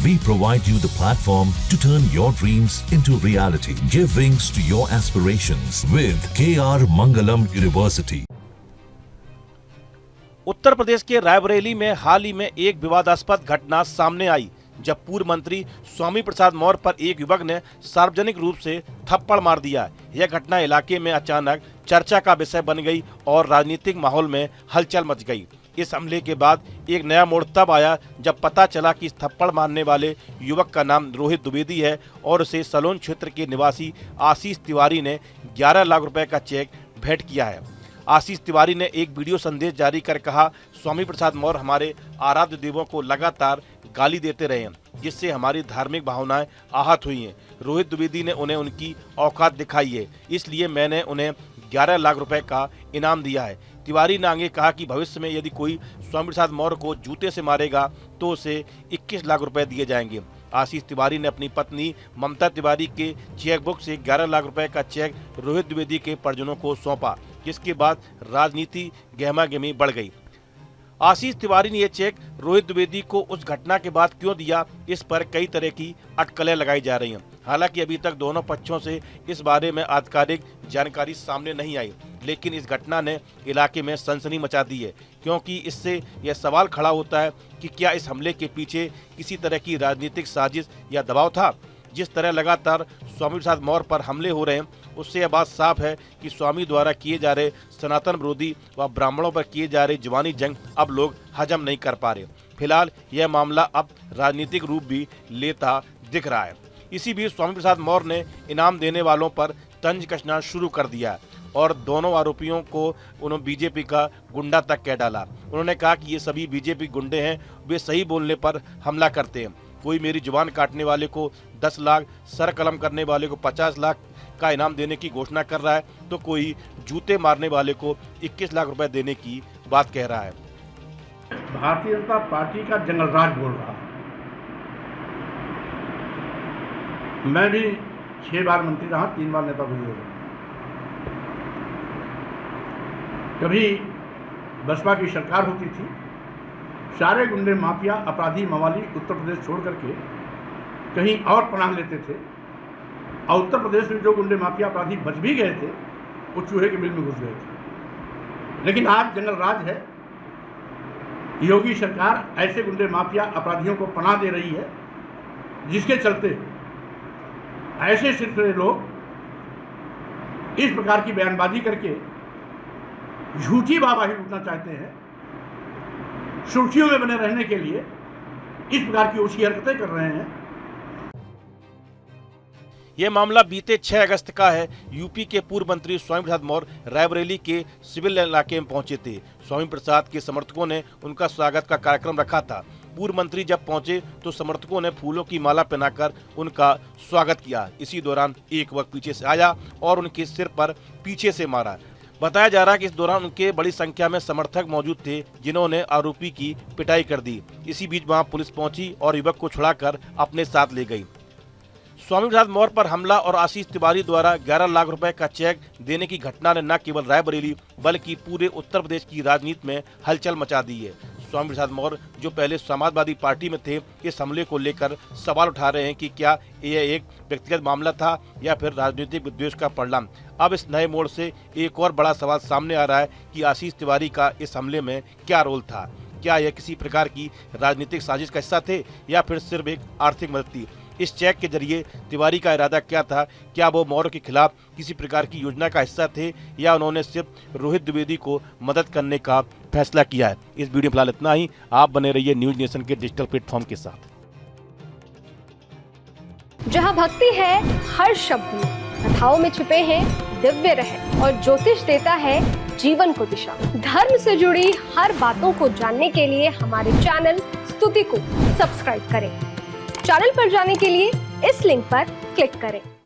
We provide you the platform to turn your dreams into reality. Give wings to your aspirations with KR Mangalam University. Uttar Pradesh के रायबरेली में हाल ही में एक विवादास्पद घटना सामने आई, जब पूर्व मंत्री स्वामी प्रसाद मौर्य पर एक युवक ने सार्वजनिक रूप से थप्पड़ मार दिया। यह घटना इलाके में अचानक चर्चा का विषय बन गई और राजनीतिक माहौल में हलचल मच गई। इस हमले के बाद एक नया मोड़ तब आया जब पता चला कि इस थप्पड़ मारने वाले युवक का नाम रोहित द्विवेदी है और उसे सलोन क्षेत्र के निवासी आशीष तिवारी ने 11 लाख रुपए का चेक भेंट किया है। आशीष तिवारी ने एक वीडियो संदेश जारी कर कहा, स्वामी प्रसाद मौर्य हमारे आराध्य देवों को लगातार गाली देते रहे हैं, जिससे हमारी धार्मिक भावनाएं आहत हुई हैं। रोहित द्विवेदी ने उन्हें उनकी औकात दिखाई है, इसलिए मैंने उन्हें 11 लाख रुपए का इनाम दिया है। तिवारी ने आगे कहा कि भविष्य में यदि कोई स्वामी प्रसाद मौर्य को जूते से मारेगा तो उसे 21 लाख रुपए दिए जाएंगे। आशीष तिवारी ने अपनी पत्नी ममता तिवारी के चेकबुक से 11 लाख रुपए का चेक रोहित द्विवेदी के परिजनों को सौंपा, जिसके बाद राजनीति गहमागहमी बढ़ गई। आशीष तिवारी ने यह चेक रोहित द्विवेदी को उस घटना के बाद क्यों दिया, इस पर कई तरह की अटकलें लगाई जा रही हैं। हालांकि अभी तक दोनों पक्षों से इस बारे में आधिकारिक जानकारी सामने नहीं आई, लेकिन इस घटना ने इलाके में सनसनी मचा दी है, क्योंकि इससे यह सवाल खड़ा होता है कि क्या इस हमले के पीछे किसी तरह की राजनीतिक साजिश या दबाव था। जिस तरह लगातार स्वामी प्रसाद मौर्य पर हमले हो रहे हैं, उससे यह बात साफ है कि स्वामी द्वारा किए जा रहे सनातन विरोधी व ब्राह्मणों पर किए जा रहे जुबानी जंग अब लोग हजम नहीं कर पा रहे। फिलहाल यह मामला अब राजनीतिक रूप भी लेता दिख रहा है। इसी बीच स्वामी प्रसाद मौर्य ने इनाम देने वालों पर तंज कसना शुरू कर दिया है और दोनों आरोपियों को उन्होंने बीजेपी का गुंडा तक कह डाला। उन्होंने कहा कि ये सभी बीजेपी गुंडे हैं, वे सही बोलने पर हमला करते हैं। कोई मेरी जुबान काटने वाले को 10 लाख, सर कलम करने वाले को 50 लाख का इनाम देने की घोषणा कर रहा है, तो कोई जूते मारने वाले को 21 लाख रुपए देने की बात कह रहा है। भारतीय जनता पार्टी का जंगल राज बोल रहा है। मैं भी 6 बार मंत्री रहा, 3 बार नेता भी रहा। कभी बसपा की सरकार होती थी, सारे गुंडे माफिया अपराधी मवाली उत्तर प्रदेश छोड़ करके कहीं और पनाह लेते थे, और उत्तर प्रदेश में जो गुंडे माफिया अपराधी बच भी गए थे वो चूहे के बिल में घुस गए थे। लेकिन आज जंगल राज है। योगी सरकार ऐसे गुंडे माफिया अपराधियों को पनाह दे रही है, जिसके चलते ऐसे सिलसिले लोग इस प्रकार की बयानबाजी करके झूठी वाहवाही लूटना चाहते हैं। सुर्खियों में बने रहने के लिए इस प्रकार की ऊंची हरकतें कर रहे हैं। यह मामला बीते 6 अगस्त का है। यूपी के पूर्व मंत्री स्वामी प्रसाद मौर्य रायबरेली के सिविल इलाके में पहुंचे थे। स्वामी प्रसाद के समर्थकों ने उनका स्वागत का कार्यक्रम रखा था। पूर्व मंत्री जब पहुंचे तो समर्थकों ने फूलों की माला पहनाकर उनका स्वागत किया। इसी दौरान एक वक्त पीछे से आया और उनके सिर पर पीछे से मारा। बताया जा रहा है कि इस दौरान उनके बड़ी संख्या में समर्थक मौजूद थे, जिन्होंने आरोपी की पिटाई कर दी। इसी बीच वहां पुलिस पहुंची और युवक को छुड़ाकर अपने साथ ले गई। स्वामी प्रसाद मौर्य पर हमला और आशीष तिवारी द्वारा 11 लाख रुपए का चेक देने की घटना ने न केवल रायबरेली बल्कि पूरे उत्तर प्रदेश की राजनीति में हलचल मचा दी है। स्वामी प्रसाद मौर्य, जो पहले समाजवादी पार्टी में थे, इस हमले को लेकर सवाल उठा रहे हैं कि क्या यह एक व्यक्तिगत मामला था या फिर राजनीतिक विद्वेष का परिणाम। अब इस नए मोड़ से एक और बड़ा सवाल सामने आ रहा है कि आशीष तिवारी का इस हमले में क्या रोल था। क्या यह किसी प्रकार की राजनीतिक साजिश का हिस्सा थे या फिर सिर्फ एक आर्थिक मदद थी। इस चेक के जरिए तिवारी का इरादा क्या था। क्या वो मौर्य के खिलाफ किसी प्रकार की योजना का हिस्सा थे या उन्होंने सिर्फ रोहित द्विवेदी को मदद करने का फैसला किया है। इस वीडियो में फिलहाल इतना ही। आप बने रहिए न्यूज नेशन के डिजिटल प्लेटफॉर्म के साथ। जहां भक्ति है हर शब्द में, कथाओं में छुपे हैं दिव्य रहस्य और ज्योतिष देता है जीवन को दिशा। धर्म से जुड़ी हर बातों को जानने के लिए हमारे चैनल स्तुति को सब्सक्राइब करें। चैनल पर जाने के लिए इस लिंक पर क्लिक करें।